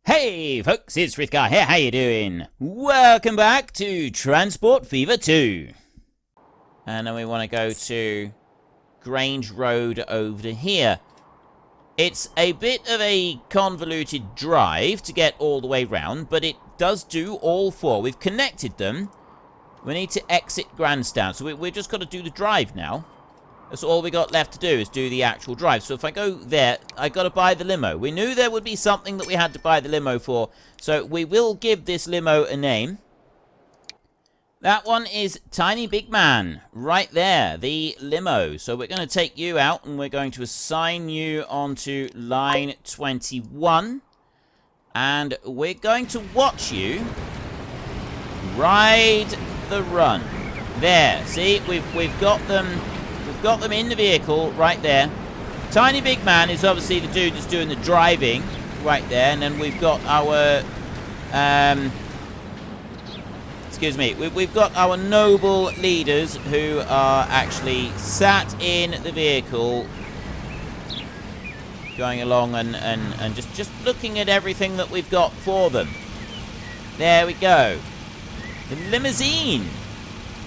Hey folks, it's Frithgar here, how you doing? Welcome back to Transport Fever 2. And then we want to go to Grange Road over here. It's a bit of a convoluted drive to get all the way round, but it does do all four. We've connected them. We need to exit Grandstand, so we're just got to do the drive now. That's all we got left to do is do the actual drive. So if I go there, I got to buy the limo. We knew there would be something that we had to buy the limo for. So we will give this limo a name. That one is Tiny Big Man. Right there, the limo. So we're going to take you out and we're going to assign you onto line 21. And we're going to watch you ride the run. There, see, we've got them... We've got them in the vehicle right there. Tiny Big Man is obviously the dude that's doing the driving right there. And then we've got our... excuse me. We've got our noble leaders who are actually sat in the vehicle. Going along and just looking at everything that we've got for them. There we go. The limousine.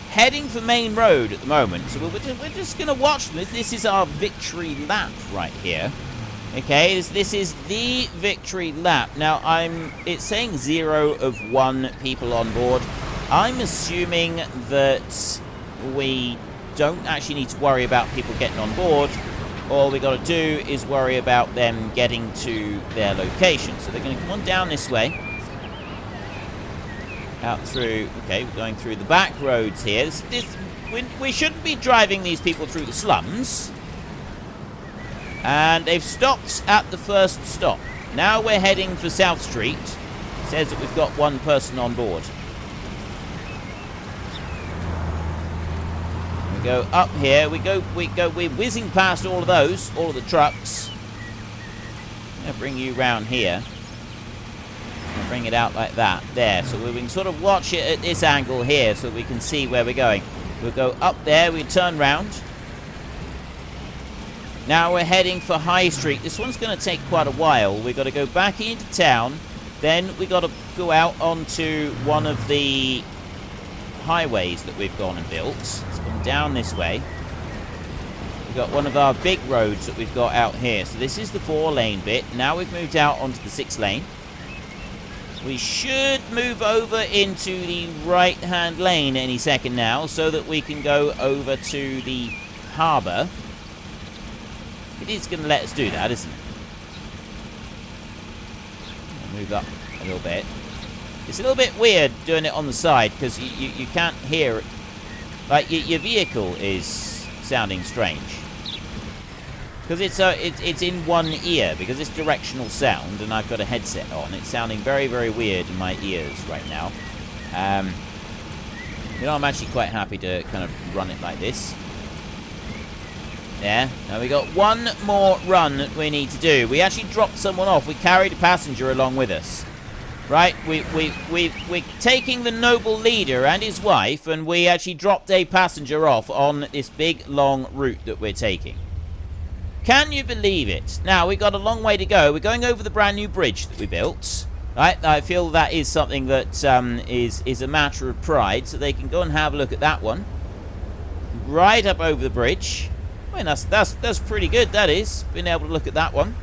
Heading for Main Road at the moment, so we're just going to watch them. This is our victory lap right here. Okay, this is the victory lap. Now, it's saying 0 of 1 people on board. I'm assuming that we don't actually need to worry about people getting on board. All we got to do is worry about them getting to their location. So they're going to come on down this way. Out through, okay, we're going through the back roads here. We shouldn't be driving these people through the slums. And they've stopped at the first stop. Now we're heading for South Street. It says that we've got one person on board. We go up here. We're whizzing past all of those, all of the trucks. I'm going to bring you round here. Bring it out like that. There. So we can sort of watch it at this angle here so we can see where we're going. We'll go up there. We turn round. Now we're heading for High Street. This one's going to take quite a while. We've got to go back into town. Then we've got to go out onto one of the highways that we've gone and built. It's come down this way. We've got one of our big roads that we've got out here. So this is the 4-lane bit. Now we've moved out onto the 6-lane. We should move over into the right-hand lane any second now so that we can go over to the harbour. It is going to let us do that, isn't it? I'll move up a little bit. It's a little bit weird doing it on the side because you can't hear it. Like, your vehicle is sounding strange. Because it's in one ear, because it's directional sound, and I've got a headset on. It's sounding very, very weird in my ears right now. You know, I'm actually quite happy to kind of run it like this. There. Now we got one more run that we need to do. We actually dropped someone off. We carried a passenger along with us. Right? We're taking the noble leader and his wife, and we actually dropped a passenger off on this big, long route that we're taking. Can you believe it? Now, we've got a long way to go. We're going over the brand new bridge that we built. Right? I feel that is something that is a matter of pride, so they can go and have a look at that one. Right up over the bridge. I mean, that's pretty good, that is. Being able to look at that one.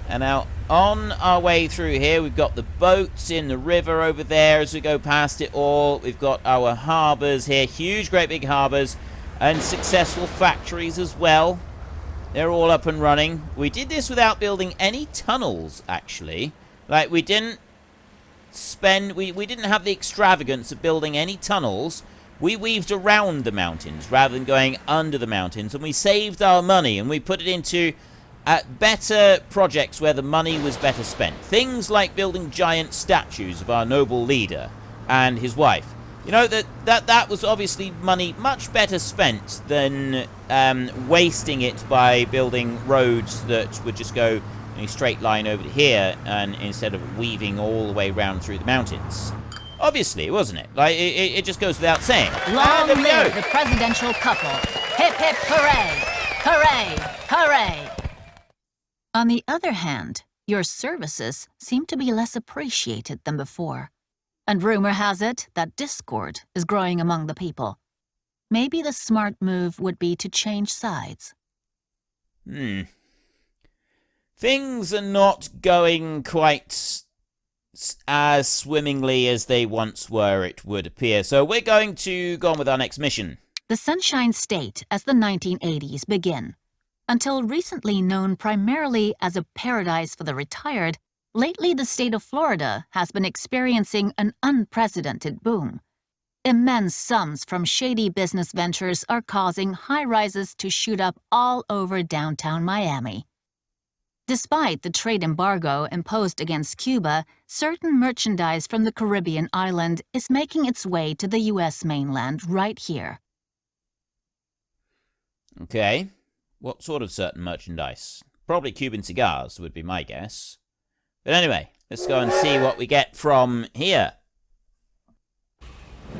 And now, on our way through here, we've got the boats in the river over there as we go past it all. We've got our harbours here. Huge, great big harbours. And successful factories as well. They're all up and running. We did this without building any tunnels, actually. Like, we didn't have the extravagance of building any tunnels. We weaved around the mountains rather than going under the mountains. And we saved our money and we put it into better projects where the money was better spent. Things like building giant statues of our noble leader and his wife. You know, that was obviously money much better spent than wasting it by building roads that would just go in a straight line over to here, and instead of weaving all the way round through the mountains. Obviously, wasn't it? Like, it just goes without saying. Long live the presidential couple. Hip hip hooray! Hooray! Hooray! On the other hand, Your services seem to be less appreciated than before. And rumor has it that discord is growing among the people. Maybe the smart move would be to change sides. Things are not going quite as swimmingly as they once were, it would appear. So we're going to go on with our next mission. The Sunshine State as the 1980s begin. Until recently known primarily as a paradise for the retired, lately the state of Florida has been experiencing an unprecedented boom. Immense sums from shady business ventures are causing high-rises to shoot up all over downtown Miami. Despite the trade embargo imposed against Cuba, certain merchandise from the Caribbean island is making its way to the U.S. mainland right here. Okay. What sort of certain merchandise? Probably Cuban cigars would be my guess. But anyway, let's go and see what we get from here.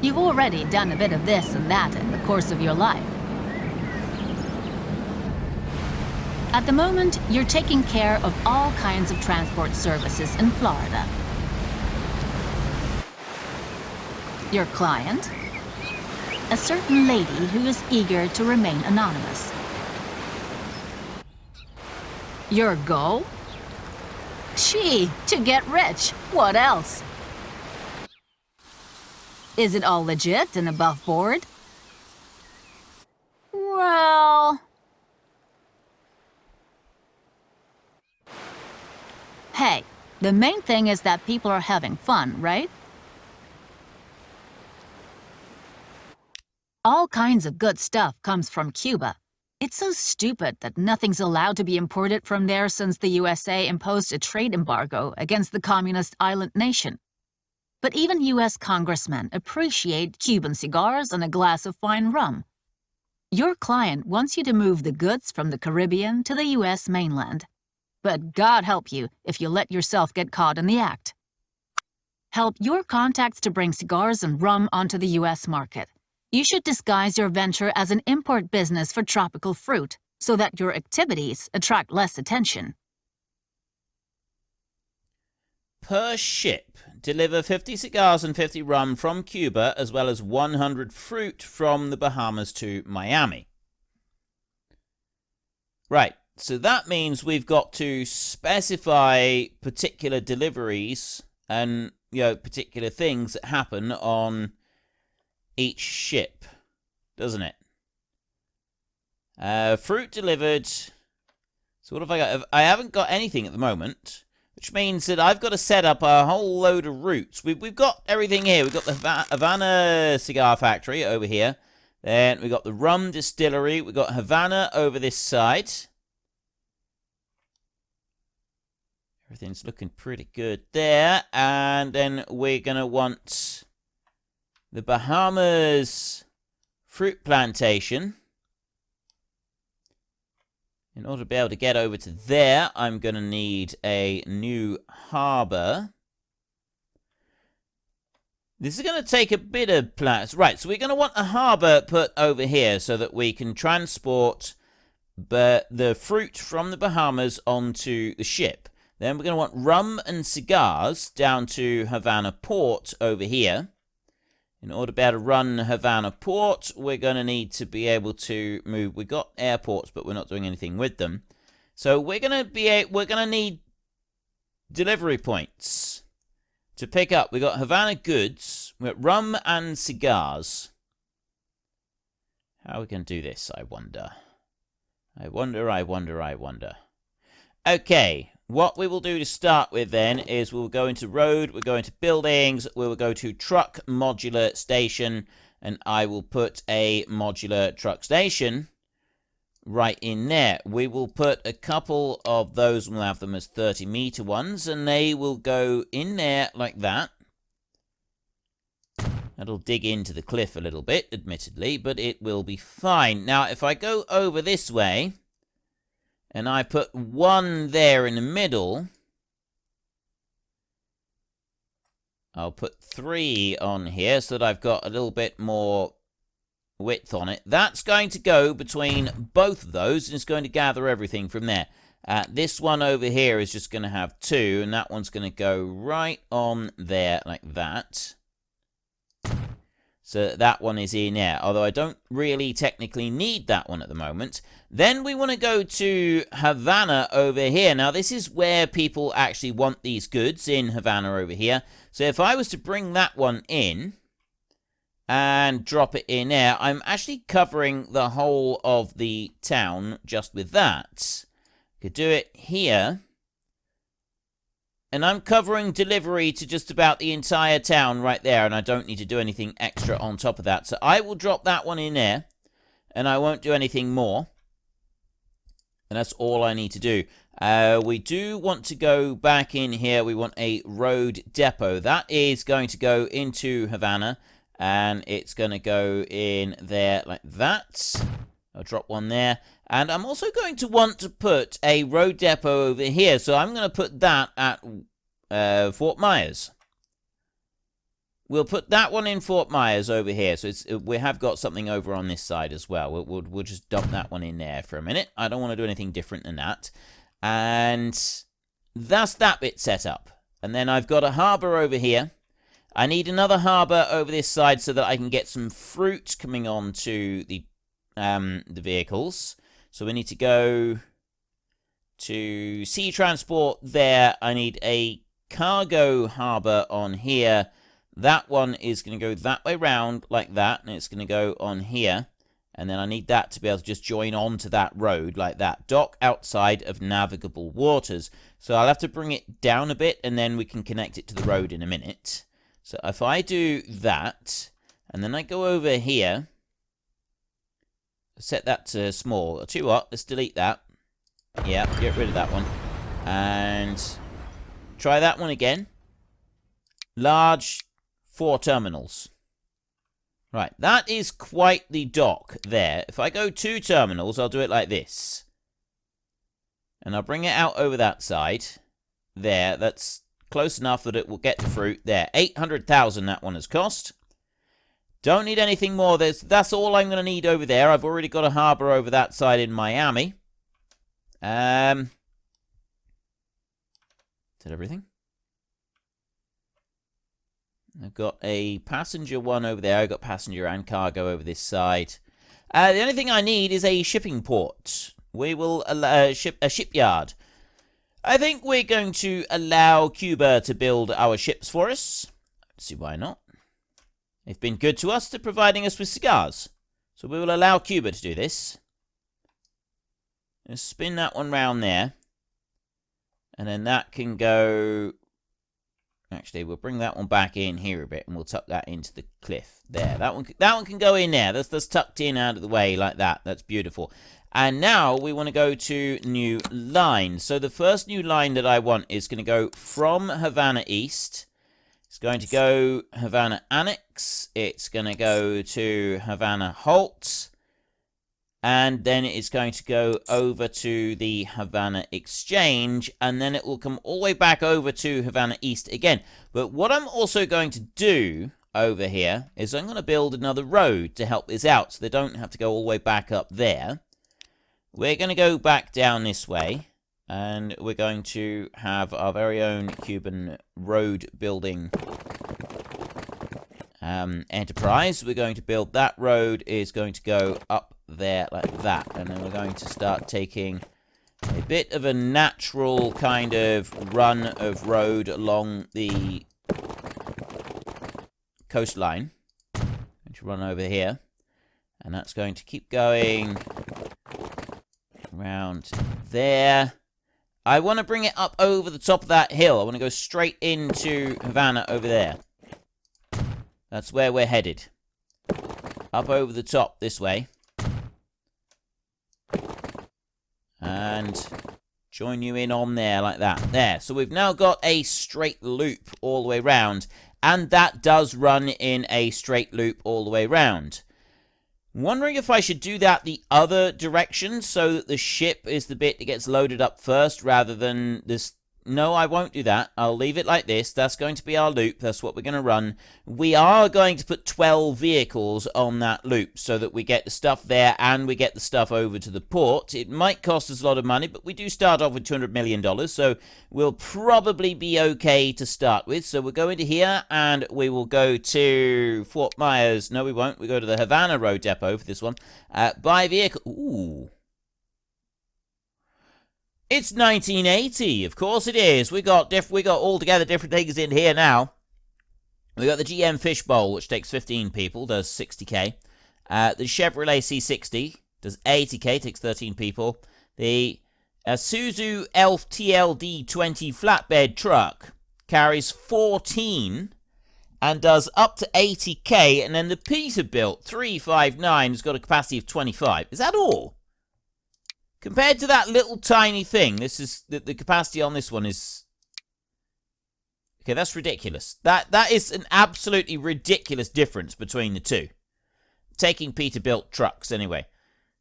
You've already done a bit of this and that in the course of your life. At the moment, you're taking care of all kinds of transport services in Florida. Your client? A certain lady who is eager to remain anonymous. Your goal? Gee, to get rich. What else? Is it all legit and above board? Well... Hey, the main thing is that people are having fun, right? All kinds of good stuff comes from Cuba. It's so stupid that nothing's allowed to be imported from there since the USA imposed a trade embargo against the communist island nation. But even U.S. congressmen appreciate Cuban cigars and a glass of fine rum. Your client wants you to move the goods from the Caribbean to the U.S. mainland. But God help you if you let yourself get caught in the act. Help your contacts to bring cigars and rum onto the U.S. market. You should disguise your venture as an import business for tropical fruit so that your activities attract less attention. Per ship, deliver 50 cigars and 50 rum from Cuba, as well as 100 fruit from the Bahamas to Miami. Right, so that means we've got to specify particular deliveries and, particular things that happen on each ship, doesn't it? Fruit delivered. So what have I got? I haven't got anything at the moment, which means that I've got to set up a whole load of routes. We've got everything here. We've got the Havana cigar factory over here. Then we've got the rum distillery. We've got Havana over this side. Everything's looking pretty good there. And then we're going to want the Bahamas fruit plantation. In order to be able to get over to there, I'm going to need a new harbour. This is going to take a bit of plans. Right, so we're going to want a harbour put over here so that we can transport the fruit from the Bahamas onto the ship. Then we're going to want rum and cigars down to Havana Port over here. In order to be able to run Havana Port, we're going to need to be able to move. We've got airports, but we're not doing anything with them. So we're going to need delivery points to pick up. We've got Havana goods, we've got rum and cigars. How are we going to do this, I wonder? I wonder. Okay. What we will do to start with then is we'll go into road, we'll go into buildings, we will go to truck modular station, and I will put a modular truck station right in there. We will put a couple of those, and we'll have them as 30-meter ones, and they will go in there like that. That'll dig into the cliff a little bit, admittedly, but it will be fine. Now, if I go over this way, and I put one there in the middle, I'll put 3 on here so that I've got a little bit more width on it. That's going to go between both of those, and it's going to gather everything from there. This one over here is just going to have 2, and that one's going to go right on there like that. So that one is in there, although I don't really technically need that one at the moment. Then we want to go to Havana over here. Now, this is where people actually want these goods, in Havana over here. So if I was to bring that one in and drop it in there, I'm actually covering the whole of the town just with that. Could do it here. And I'm covering delivery to just about the entire town right there, and I don't need to do anything extra on top of that. So I will drop that one in there, and I won't do anything more. And that's all I need to do. We do want to go back in here. We want a road depot. That is going to go into Havana, and it's going to go in there like that. I'll drop one there. And I'm also going to want to put a road depot over here. So I'm going to put that at Fort Myers. We'll put that one in Fort Myers over here. So we have got something over on this side as well. We'll just dump that one in there for a minute. I don't want to do anything different than that. And that's that bit set up. And then I've got a harbor over here. I need another harbor over this side so that I can get some fruit coming on to the vehicles. So we need to go to sea transport there. I need a cargo harbor on here. That one is going to go that way round like that, and it's going to go on here. And then I need that to be able to just join on to that road like that. Dock outside of navigable waters. So I'll have to bring it down a bit, and then we can connect it to the road in a minute. So if I do that, and then I go over here, set that to small. I'll tell you what, let's delete that. Yeah, get rid of that one. And try that one again. Large 4 terminals. Right, that is quite the dock there. If I go 2 terminals, I'll do it like this. And I'll bring it out over that side. There, that's close enough that it will get the fruit. There, 800,000 that one has cost. Don't need anything more. That's all I'm going to need over there. I've already got a harbor over that side in Miami. Is that everything? I've got a passenger one over there. I've got passenger and cargo over this side. The only thing I need is a shipping port. We will ship a shipyard. I think we're going to allow Cuba to build our ships for us. Let's see why not. They've been good to us. They're providing us with cigars. So we will allow Cuba to do this. Let's spin that one round there. And then that can go... Actually, we'll bring that one back in here a bit, and we'll tuck that into the cliff. There. That one can go in there. That's tucked in out of the way like that. That's beautiful. And now we want to go to new line. So the first new line that I want is going to go from Havana East. It's going to go Havana Annex. It's going to go to Havana Halt. And then it's going to go over to the Havana Exchange. And then it will come all the way back over to Havana East again. But what I'm also going to do over here is I'm going to build another road to help this out. So they don't have to go all the way back up there. We're going to go back down this way. And we're going to have our very own Cuban road building enterprise. We're going to build that road. Is going to go up there like that. And then we're going to start taking a bit of a natural kind of run of road along the coastline. I'm going to run over here. And that's going to keep going around there. I want to bring it up over the top of that hill. I want to go straight into Havana over there. That's where we're headed. Up over the top this way. And join you in on there like that. There. So we've now got a straight loop all the way round. And that does run in a straight loop all the way round. Wondering if I should do that the other direction so that the ship is the bit that gets loaded up first rather than this, no, I won't do that. I'll leave it like this. That's going to be our loop. That's what we're going to run. We are going to put 12 vehicles on that loop so that we get the stuff there and we get the stuff over to the port. It might cost us a lot of money, but we do start off with $200 million, so we'll probably be okay to start with. So we'll go into here and we will go to Fort Myers. No, we won't. We go to the Havana Road Depot for this one. Buy vehicle. Ooh. It's 1980, of course it is. We got altogether different things in here now. We got the GM Fishbowl, which takes 15 people, does 60k. The Chevrolet C60 does 80k, takes 13 people. The Isuzu Elf TLD 20 flatbed truck carries 14 and does up to 80k. And then the Peterbilt 359 has got a capacity of 25. Is that all? Compared to that little tiny thing, this is the capacity on this one is... Okay, that's ridiculous. That is an absolutely ridiculous difference between the two. Taking Peterbilt trucks, anyway.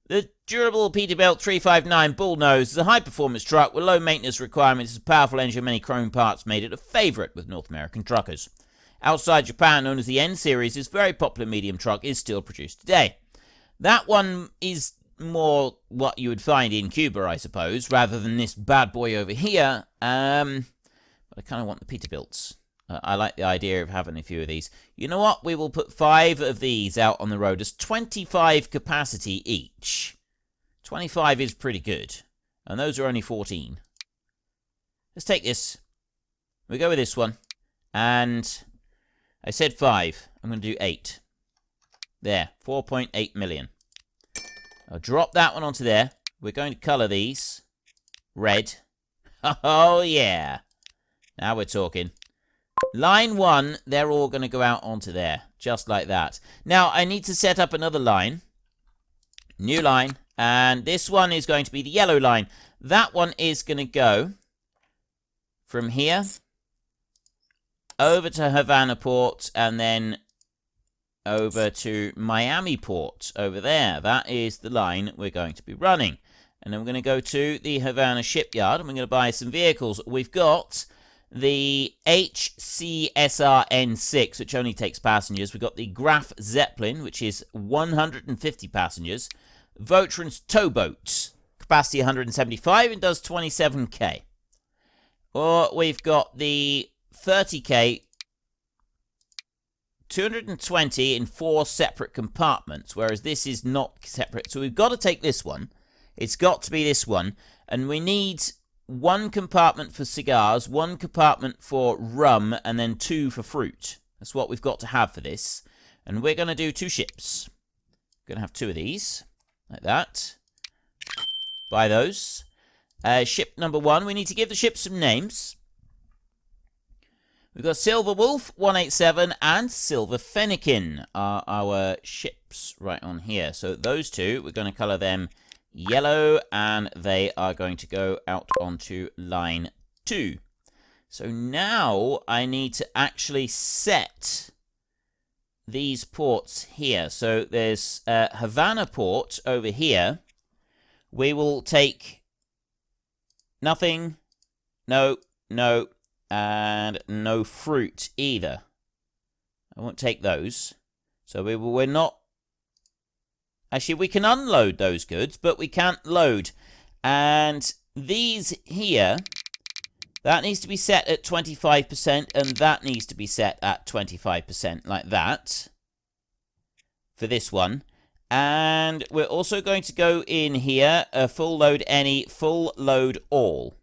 The durable Peterbilt 359 Bullnose is a high-performance truck with low maintenance requirements. It's a powerful engine, many chrome parts made it a favourite with North American truckers. Outside Japan, known as the N-Series, this very popular medium truck is still produced today. That one is more what you would find in Cuba, I suppose, rather than this bad boy over here. But I kind of want the Peterbilts. I like the idea of having a few of these. You know what? We will put 5 of these out on the road. There's 25 capacity each. 25 is pretty good. And those are only 14. Let's take this. We go with this one. And I said 5. I'm going to do 8. There. 4.8 million. I'll drop that one onto there. We're going to colour these red. Oh, yeah. Now we're talking. Line 1, they're all going to go out onto there. Just like that. Now, I need to set up another line. New line. And this one is going to be the yellow line. That one is going to go from here over to Havana Port and then over to Miami Port over there. That is the line we're going to be running. And then we're going to go to the Havana shipyard and we're going to buy some vehicles. We've got the HCSRN6, which only takes passengers. We've got the Graf Zeppelin, which is 150 passengers. Votran's Towboat, capacity 175 and does 27k. Or we've got the 30k 220 in 4 separate compartments, whereas this is not separate. So we've got to take this one. It's got to be this one. And we need 1 compartment for cigars, 1 compartment for rum, and then 2 for fruit. That's what we've got to have for this. And we're going to do 2 ships. We're going to have 2 of these, like that. Buy those. Ship number 1, we need to give the ship some names. We've got Silver Wolf 187 and Silver Fennekin are our ships right on here. So those 2, we're going to colour them yellow and they are going to go out onto line 2. So now I need to actually set these ports here. So there's Havana Port over here. We will take nothing, no, and no fruit either. I won't take those. So we're not... Actually, we can unload those goods, but we can't load. And these here, that needs to be set at 25%, and that needs to be set at 25%, like that. For this one. And we're also going to go in here, full load any, full load all.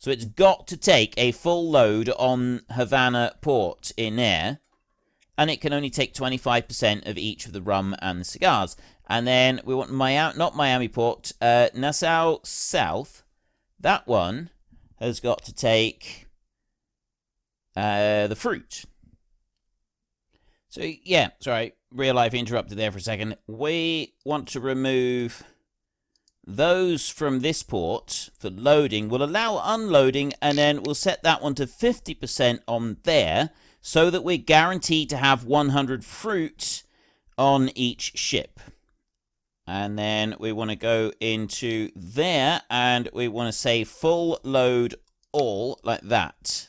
So it's got to take a full load on Havana Port in there. And it can only take 25% of each of the rum and the cigars. And then we want not Miami Port, Nassau South. That one has got to take the fruit. So, yeah, sorry, real life interrupted there for a second. We want to remove those from this port for loading. We'll allow unloading, and then we'll set that one to 50% on there, so that we're guaranteed to have 100 fruit on each ship. And then we want to go into there, and we want to say full load all like that.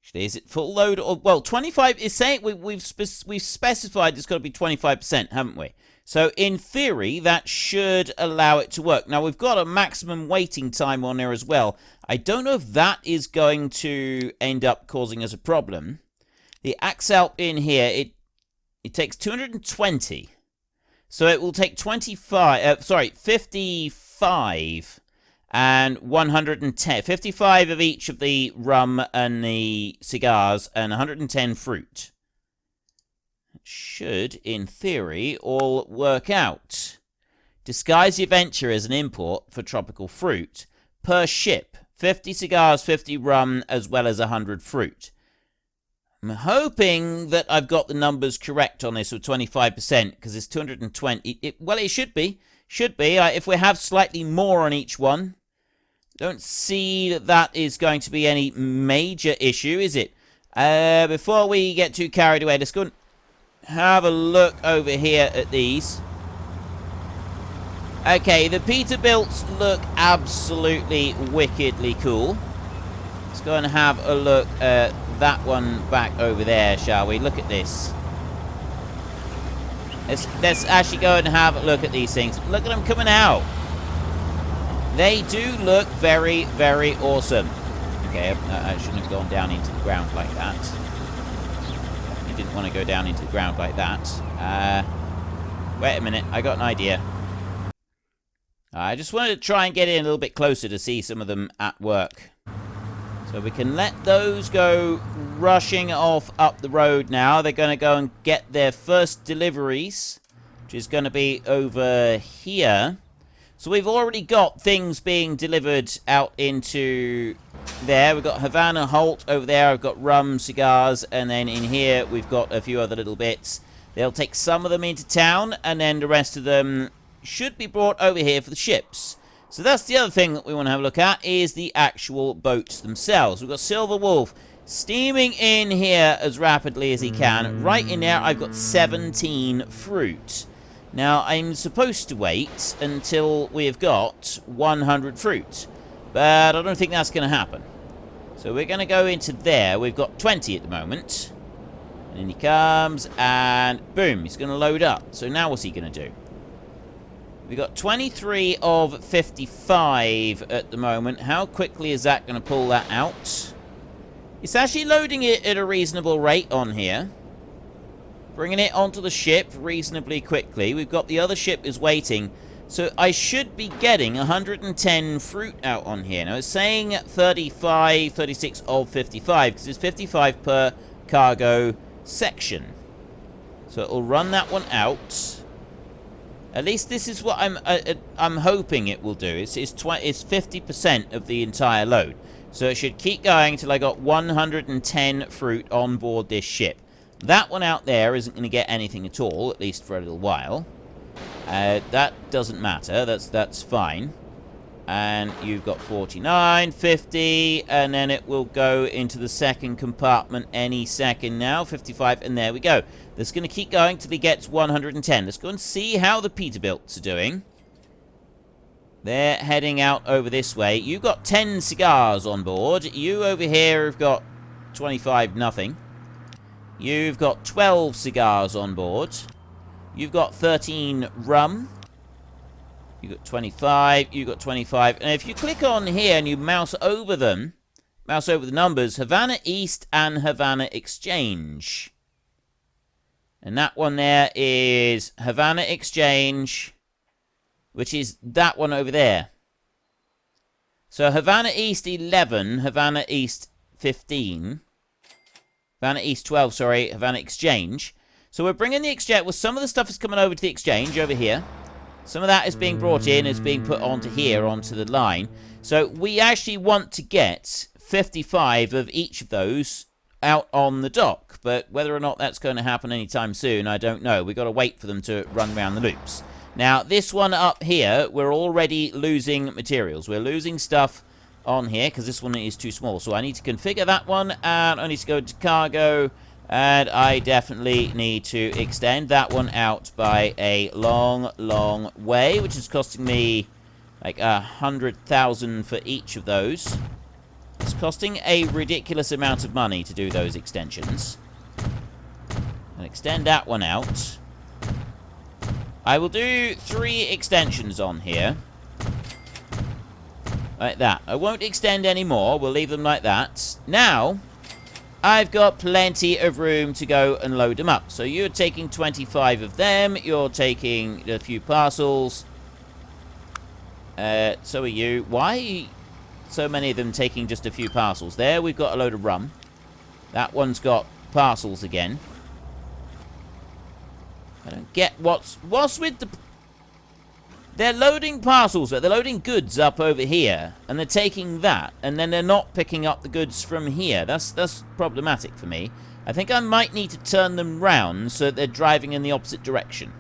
Actually, is it full load? Or, well, 25 is saying we've specified it's got to be 25%, haven't we? So in theory, that should allow it to work. Now, we've got a maximum waiting time on there as well. I don't know if that is going to end up causing us a problem. The axle in here, it takes 220. So it will take 55 and 110. 55 of each of the rum and the cigars and 110 fruit. It should, in theory, all work out. Disguise the adventure as an import for tropical fruit. Per ship, 50 cigars, 50 rum, as well as 100 fruit. I'm hoping that I've got the numbers correct on this with 25%, because it's 220. Well, it should be. Should be. If we have slightly more on each one, don't see that that is going to be any major issue, is it? Before we get too carried away, let's go and have a look over here at these. Okay, the Peterbilts look absolutely wickedly cool. Let's go and have a look at that one back over there, shall we? Look at this. Let's actually go and have a look at these things. Look at them coming out. They do look very, very awesome. Okay, I shouldn't have gone down into the ground like that. I didn't want to go down into the ground like that. Wait a minute, I got an idea. I just wanted to try and get in a little bit closer to see some of them at work. So we can let those go rushing off up the road now. They're going to go and get their first deliveries, which is going to be over here. So we've already got things being delivered out into there. We've got Havana Holt over there. I've got rum, cigars, and then in here we've got a few other little bits. They'll take some of them into town, and then the rest of them should be brought over here for the ships. So that's the other thing that we want to have a look at, is the actual boats themselves. We've got Silver Wolf steaming in here as rapidly as he can. Right in there, I've got 17 fruit. Now, I'm supposed to wait until we have got 100 fruit, but I don't think that's going to happen. So we're going to go into there. We've got 20 at the moment. And in he comes, and boom, he's going to load up. So now what's he going to do? We've got 23 of 55 at the moment. How quickly is that going to pull that out? It's actually loading it at a reasonable rate on here. Bringing it onto the ship reasonably quickly. We've got the other ship is waiting. So I should be getting 110 fruit out on here. Now it's saying 35, 36 of 55. Because it's 55 per cargo section. So it'll run that one out. At least this is what I'm hoping it will do. It's 50% of the entire load. So it should keep going until I got 110 fruit on board this ship. That one out there isn't going to get anything at all, at least for a little while. That doesn't matter. That's fine. And you've got 49, 50, and then it will go into the second compartment any second now. 55, and there we go. That's going to keep going till he gets 110. Let's go and see how the Peterbilts are doing. They're heading out over this way. You've got 10 cigars on board. You over here have got 25 nothing. You've got 12 cigars on board. You've got 13 rum. You've got 25. You've got 25. And if you click on here and you mouse over them, mouse over the numbers, Havana East and Havana Exchange. And that one there is Havana Exchange, which is that one over there. So Havana East 11, Havana East 15, Havana East 12, sorry, Havana Exchange. So we're bringing the exchange. Well, some of the stuff is coming over to the exchange over here. Some of that is being brought in, is being put onto here, onto the line. So we actually want to get 55 of each of those out on the dock. But whether or not that's going to happen anytime soon, I don't know. We've got to wait for them to run around the loops. Now, this one up here, we're already losing materials. We're losing stuff on here because this one is too small. So I need to configure that one, and I need to go to cargo, and I definitely need to extend that one out by a long, long way, which is costing me Like 100,000 for each of those. It's costing a ridiculous amount of money to do those extensions. And extend that one out. I will do 3 extensions on here. Like that. I won't extend any more. We'll leave them like that. Now, I've got plenty of room to go and load them up. So you're taking 25 of them. You're taking a few parcels. So are you. Why so many of them taking just a few parcels? There, we've got a load of rum. That one's got parcels again. I don't get what's with the... They're loading parcels, but they're loading goods up over here, and they're taking that, and then they're not picking up the goods from here. That's problematic for me. I think I might need to turn them round so that they're driving in the opposite direction.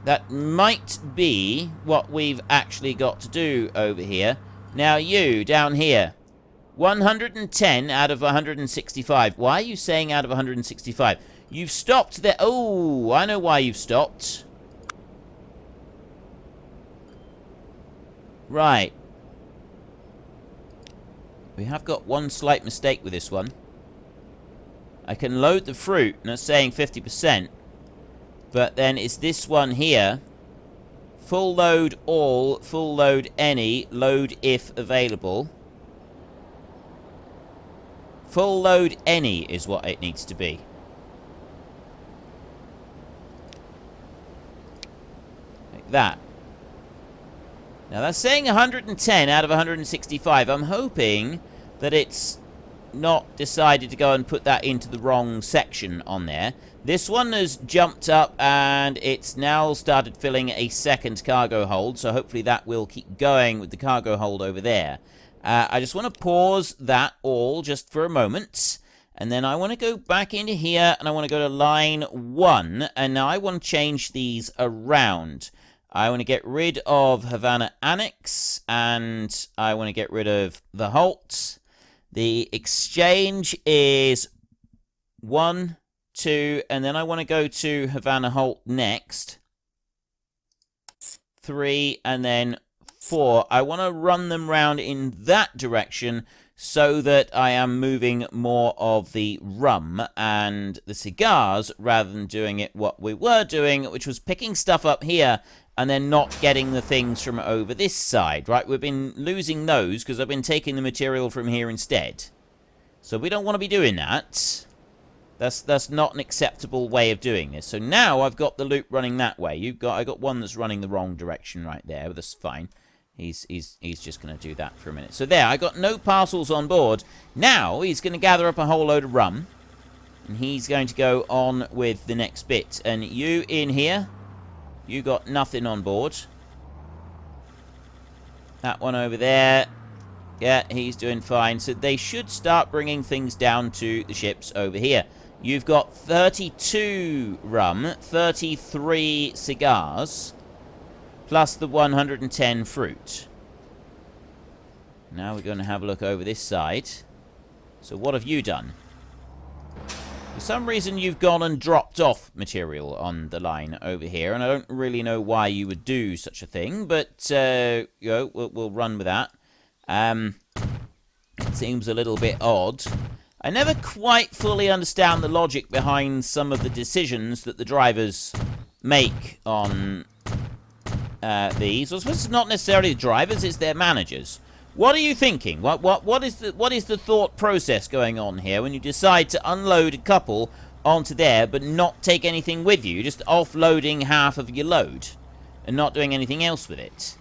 That might be what we've actually got to do over here. Now you, down here. 110 out of 165. Why are you saying out of 165? You've stopped there. Oh, I know why you've stopped. Right. We have got one slight mistake with this one. I can load the fruit, and it's saying 50%. But then it's this one here. Full load all, full load any, load if available. Full load any is what it needs to be. Like that. Now that's saying 110 out of 165. I'm hoping that it's not decided to go and put that into the wrong section on there. This one has jumped up and it's now started filling a second cargo hold, so hopefully that will keep going with the cargo hold over there. I just want to pause that all just for a moment, and then I want to go back into here and I want to go to line 1, and now I want to change these around. I want to get rid of Havana Annex, and I want to get rid of the halt. The exchange is 1, 2, and then I want to go to Havana Halt next. 3, and then 4. I want to run them round in that direction so that I am moving more of the rum and the cigars rather than doing it what we were doing, which was picking stuff up here and then not getting the things from over this side, right? We've been losing those because I've been taking the material from here instead. So we don't want to be doing that. That's not an acceptable way of doing this. So now I've got the loop running that way. I got one that's running the wrong direction right there, but that's fine. He's just going to do that for a minute. So there, I got no parcels on board. Now he's going to gather up a whole load of rum, and he's going to go on with the next bit. And you in here, you got nothing on board. That one over there, yeah, he's doing fine. So they should start bringing things down to the ships over here. You've got 32 rum, 33 cigars, plus the 110 fruit. Now we're going to have a look over this side. So what have you done? For some reason you've gone and dropped off material on the line over here, and I don't really know why you would do such a thing, but you know, we'll run with that. It seems a little bit odd. I never quite fully understand the logic behind some of the decisions that the drivers make on these. I suppose it's not necessarily the drivers, it's their managers. What are you thinking? What is the thought process going on here when you decide to unload a couple onto there but not take anything with you, just offloading half of your load and not doing anything else with it?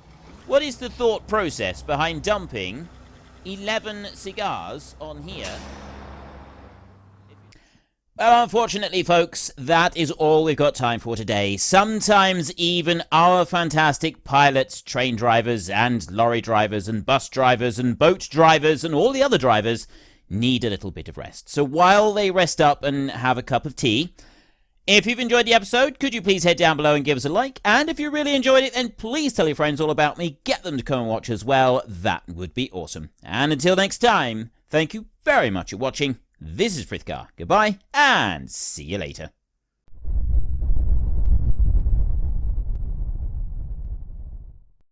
What is the thought process behind dumping 11 cigars on here? Well, unfortunately, folks, that is all we've got time for today. Sometimes even our fantastic pilots, train drivers, and lorry drivers, and bus drivers, and boat drivers, and all the other drivers need a little bit of rest. So while they rest up and have a cup of tea, if you've enjoyed the episode, could you please head down below and give us a like? And if you really enjoyed it, then please tell your friends all about me. Get them to come and watch as well. That would be awesome. And until next time, thank you very much for watching. This is Frithgar. Goodbye, and see you later.